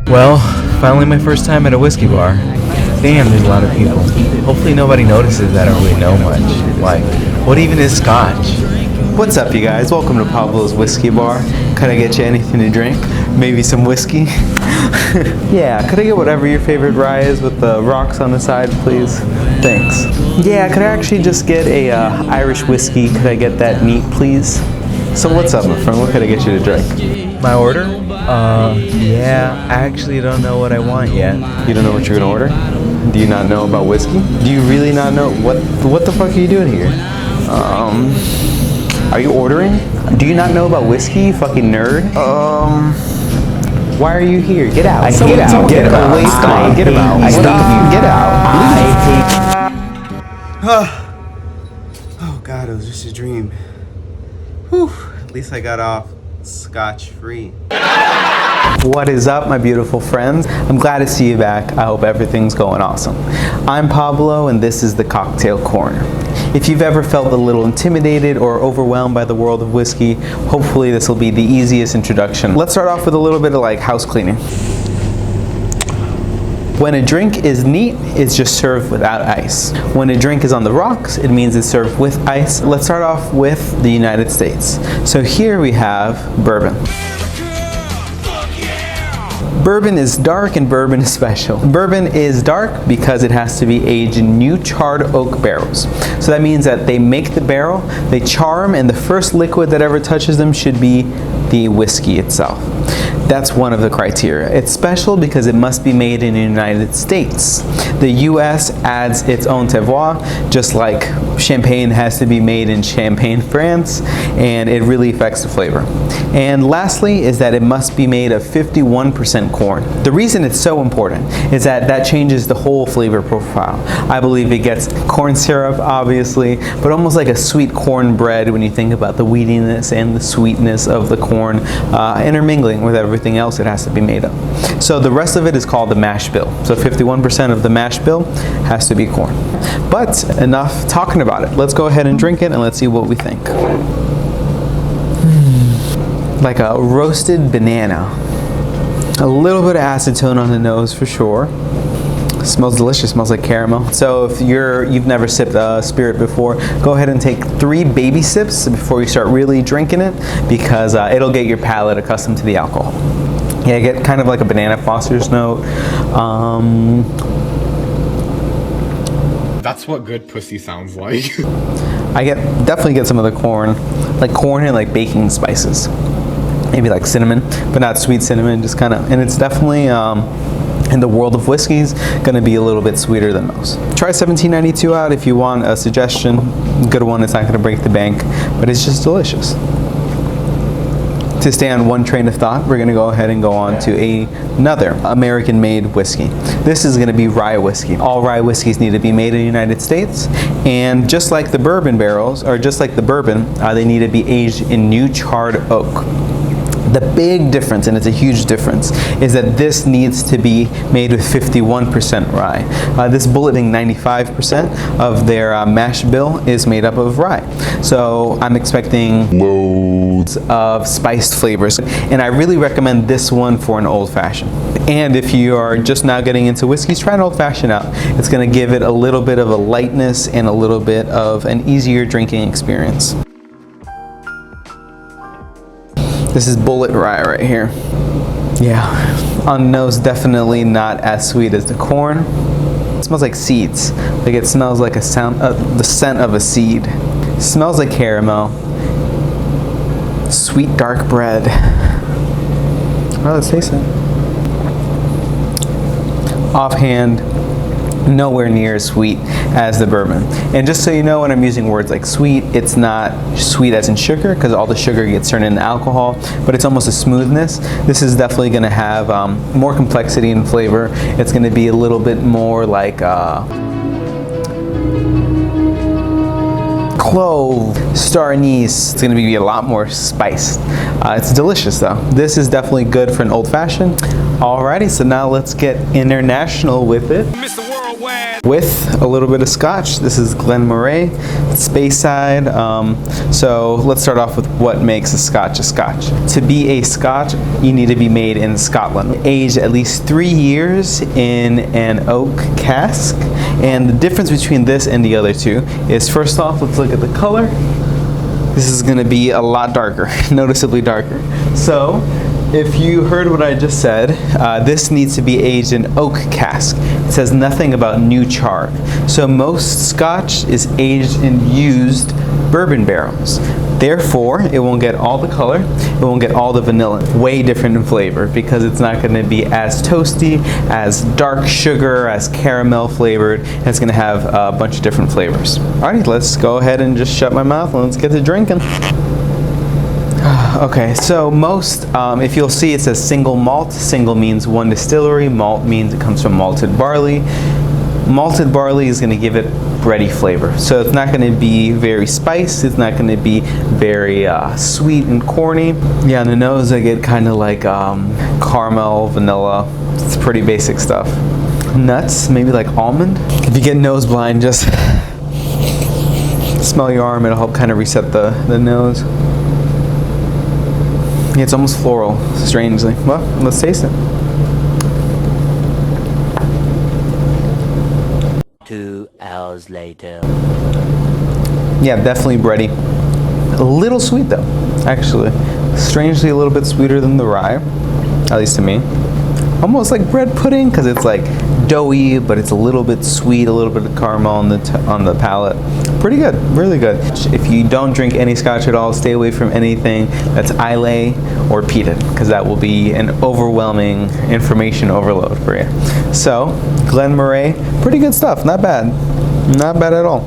Well, finally my first time at a whiskey bar. Damn, there's a lot of people. Hopefully nobody notices that I don't really know much. Like, what even is Scotch? What's up, you guys? Welcome to Pablo's Whiskey Bar. Could I get you anything to drink? Maybe some whiskey? Yeah, could I get whatever your favorite rye is with the rocks on the side, please? Thanks. Yeah, could I actually just get a Irish whiskey? Could I get that neat, please? So what's up, my friend? What could I get you to drink? My order? Yeah, I actually don't know what I want yet. You don't know what you're gonna order? Do you not know about whiskey? Do you really not know? What the fuck are you doing here? Are you ordering? Do you not know about whiskey, you fucking nerd? Why are you here? Get out. Get out. Get out. Get out. Get out. Oh God, it was just a dream. Whew. At least I got off scotch free. What is up, my beautiful friends? I'm glad to see you back. I hope everything's going awesome. I'm Pablo, and this is the Cocktail Corner. If you've ever felt a little intimidated or overwhelmed by the world of whiskey, hopefully this will be the easiest introduction. Let's start off with a little bit of like house cleaning. When a drink is neat, it's just served without ice. When a drink is on the rocks, it means it's served with ice. Let's start off with the United States. So here we have bourbon. Bourbon is dark and bourbon is special. Bourbon is dark because it has to be aged in new charred oak barrels. So that means that they make the barrel, they char them, and the first liquid that ever touches them should be the whiskey itself. That's one of the criteria. It's special because it must be made in the United States. The US adds its own terroir, just like champagne has to be made in Champagne, France, and it really affects the flavor. And lastly is that it must be made of 51% corn. The reason it's so important is that changes the whole flavor profile. I believe it gets corn syrup, obviously, but almost like a sweet cornbread when you think about the wheatiness and the sweetness of the corn intermingling with everything else it has to be made of. So the rest of it is called the mash bill. So 51% of the mash bill has to be corn. But enough talking about it. Let's go ahead and drink it and let's see what we think. Like a roasted banana. A little bit of acetone on the nose for sure. Smells delicious, smells like caramel. So if you've never sipped spirit before, go ahead and take 3 baby sips before you start really drinking it, because it'll get your palate accustomed to the alcohol. Yeah, I get kind of like a banana Foster's note. That's what good pussy sounds like. I definitely get some of the corn and like baking spices. Maybe like cinnamon, but not sweet cinnamon, just kind of, and it's definitely, in the world of whiskeys, gonna be a little bit sweeter than most. Try 1792 out if you want a suggestion. Good one, it's not gonna break the bank, but it's just delicious. To stay on one train of thought, we're gonna go ahead and go on to another American-made whiskey. This is gonna be rye whiskey. All rye whiskeys need to be made in the United States, and just like the bourbon barrels, or just like the bourbon, they need to be aged in new charred oak. The big difference, and it's a huge difference, is that this needs to be made with 51% rye. This bulleting 95% of their mash bill is made up of rye. So I'm expecting loads of spiced flavors, and I really recommend this one for an old fashioned. And if you are just now getting into whiskeys, try an old fashioned out. It's going to give it a little bit of a lightness and a little bit of an easier drinking experience. This is Bullet Rye right here. Yeah, on the nose, definitely not as sweet as the corn. It smells like seeds. Like it smells like the scent of a seed. It smells like caramel. Sweet dark bread. Well, let's taste it. Offhand, nowhere near as sweet as the bourbon. And just so you know, when I'm using words like sweet, it's not sweet as in sugar, because all the sugar gets turned into alcohol, but it's almost a smoothness. This is definitely going to have more complexity in flavor. It's going to be a little bit more like clove, star anise. It's going to be a lot more spiced. It's delicious though. This is definitely good for an old fashioned. Alrighty, so now let's get international with it. Mr. Worldwide. with a little bit of Scotch. This is Glenmorangie, Speyside. So let's start off with what makes a Scotch a Scotch. To be a Scotch, you need to be made in Scotland, aged at least 3 years in an oak cask. And the difference between this and the other two is, first off, let's look at the color. This is going to be a lot darker, noticeably darker. So if you heard what I just said, this needs to be aged in oak cask. It says nothing about new char. So most Scotch is aged in used bourbon barrels. Therefore, it won't get all the color, it won't get all the vanilla. Way different in flavor because it's not going to be as toasty, as dark sugar, as caramel flavored. And it's going to have a bunch of different flavors. Alright, let's go ahead and just shut my mouth and let's get to drinking. Okay, so most, if you'll see, it says single malt. Single means one distillery. Malt means it comes from malted barley. Malted barley is going to give it bready flavor. So it's not going to be very spiced. It's not going to be very sweet and corny. Yeah, on the nose I get kind of like caramel, vanilla. It's pretty basic stuff. Nuts, maybe like almond. If you get nose blind, just smell your arm. It'll help kind of reset the nose. Yeah, it's almost floral, strangely. Well, let's taste it. 2 hours later. Yeah, definitely bready. A little sweet though, actually. Strangely a little bit sweeter than the rye, at least to me. Almost like bread pudding, because it's like doughy, but it's a little bit sweet, a little bit of caramel on the palate. Pretty good, really good. If you don't drink any Scotch at all, stay away from anything that's Islay or peated, because that will be an overwhelming information overload for you. So, Glenmorangie, pretty good stuff, not bad. Not bad at all.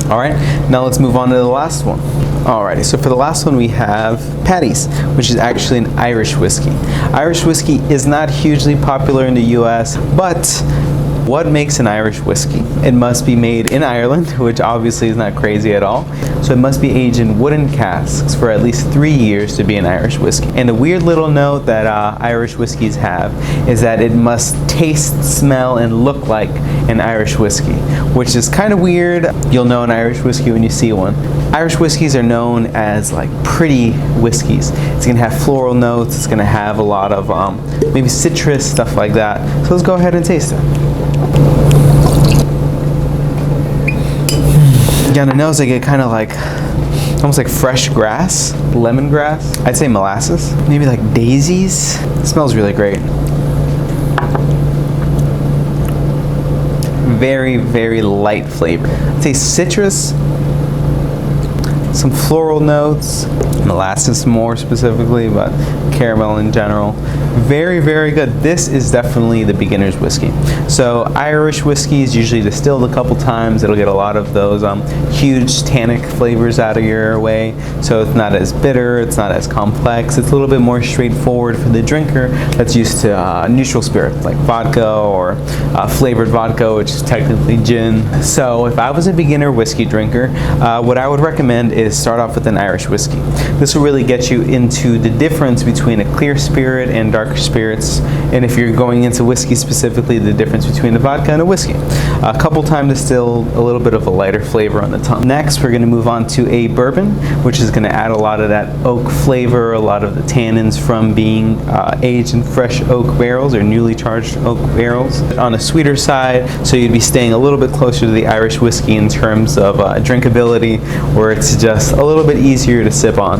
Alright, now let's move on to the last one. Alrighty, so for the last one we have Paddy's, which is actually an Irish whiskey. Irish whiskey is not hugely popular in the US, but what makes an Irish whiskey? It must be made in Ireland, which obviously is not crazy at all. So it must be aged in wooden casks for at least 3 years to be an Irish whiskey. And a weird little note that Irish whiskeys have is that it must taste, smell, and look like an Irish whiskey, which is kind of weird. You'll know an Irish whiskey when you see one. Irish whiskeys are known as like pretty whiskeys. It's gonna have floral notes, it's gonna have a lot of maybe citrus, stuff like that. So let's go ahead and taste it. Yeah, on the nose I get kind of like, almost like fresh grass, lemongrass. I'd say molasses, maybe like daisies. It smells really great. Very, very light flavor. I'd say citrus, some floral notes, molasses more specifically, but caramel in general. Very, very good. This is definitely the beginner's whiskey. So Irish whiskey is usually distilled a couple times. It'll get a lot of those huge tannic flavors out of your way. So it's not as bitter, it's not as complex. It's a little bit more straightforward for the drinker that's used to neutral spirit, like vodka or flavored vodka, which is technically gin. So if I was a beginner whiskey drinker, what I would recommend is start off with an Irish whiskey. This will really get you into the difference between a clear spirit and darker spirits, and if you're going into whiskey specifically, the difference between a vodka and a whiskey. A couple time distilled, a little bit of a lighter flavor on the tongue. Next, we're going to move on to a bourbon, which is going to add a lot of that oak flavor, a lot of the tannins from being aged in fresh oak barrels or newly charged oak barrels. On a sweeter side, so you'd be staying a little bit closer to the Irish whiskey in terms of drinkability, where it's just a little bit easier to sip on.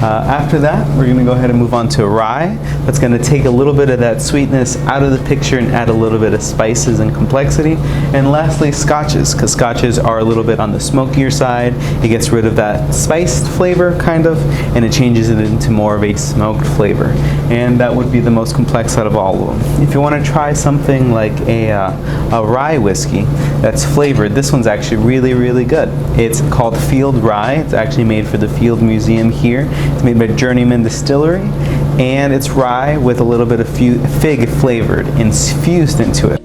After that, we're going to go ahead and move on to rye. That's going to take a little bit of that sweetness out of the picture and add a little bit of spices and complexity. And lastly, Scotches, because Scotches are a little bit on the smokier side. It gets rid of that spiced flavor, kind of, and it changes it into more of a smoked flavor. And that would be the most complex out of all of them. If you want to try something like a rye whiskey that's flavored, this one's actually really, really good. It's called Field Rye. It's actually made for the Field Museum here. It's made by Journeyman Distillery, and it's rye with a little bit of fig flavored infused into it.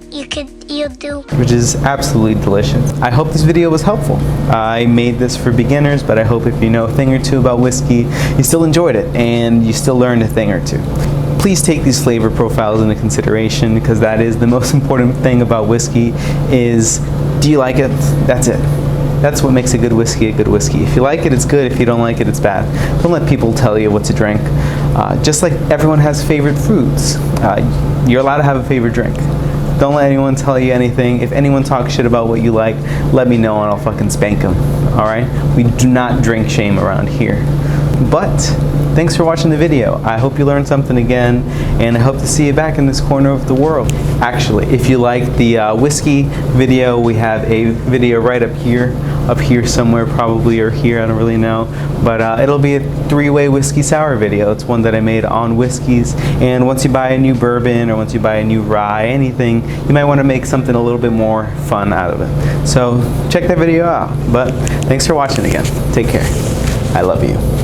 You do. Which is absolutely delicious. I hope this video was helpful. I made this for beginners, but I hope if you know a thing or two about whiskey, you still enjoyed it and you still learned a thing or two. please take these flavor profiles into consideration, because that is the most important thing about whiskey. Is, do you like it? That's it. That's what makes a good whiskey a good whiskey. If you like it, it's good. If you don't like it, it's bad. Don't let people tell you what to drink. Just like everyone has favorite foods, you're allowed to have a favorite drink. Don't let anyone tell you anything. If anyone talks shit about what you like, let me know and I'll fucking spank them. Alright? We do not drink shame around here. But thanks for watching the video. I hope you learned something again, and I hope to see you back in this corner of the world. Actually, if you like the whiskey video, we have a video right up here somewhere probably, or here, I don't really know. But it'll be a 3-way whiskey sour video. It's one that I made on whiskeys. And once you buy a new bourbon, or once you buy a new rye, anything, you might want to make something a little bit more fun out of it. So check that video out. But thanks for watching again. Take care. I love you.